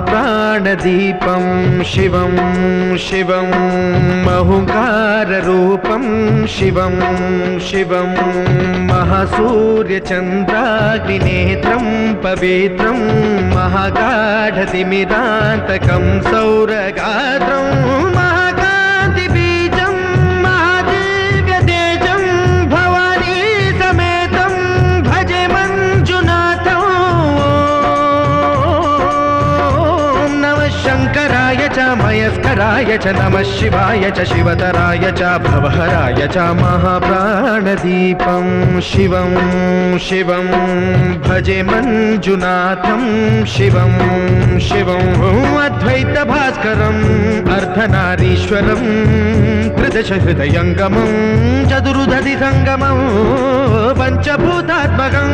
महाप्राणदीपं शिवं शिवं महुकाररूपं शिवं शिवं महासूर्यचन्द्राग्निनेत्रं पवित्रं महागाढतिमिरान्तकं सौरगात्रं महाकान्तिबीजं महादिव्यतेजं भवानी समेतं भजे मञ्जुनाथं। शंकराय च मयस्कराय च नमः शिवाय च शिवतराय च भवहराय च महाप्राणदीपं शिवं शिवं भजे मञ्जुनाथं शिवं शिवं अद्वैतभास्करम् अर्धनारीश्वरं त्रिदशहृदयङ्गमं चतुर्दधिसङ्गमं पञ्चभूतात्मकम्।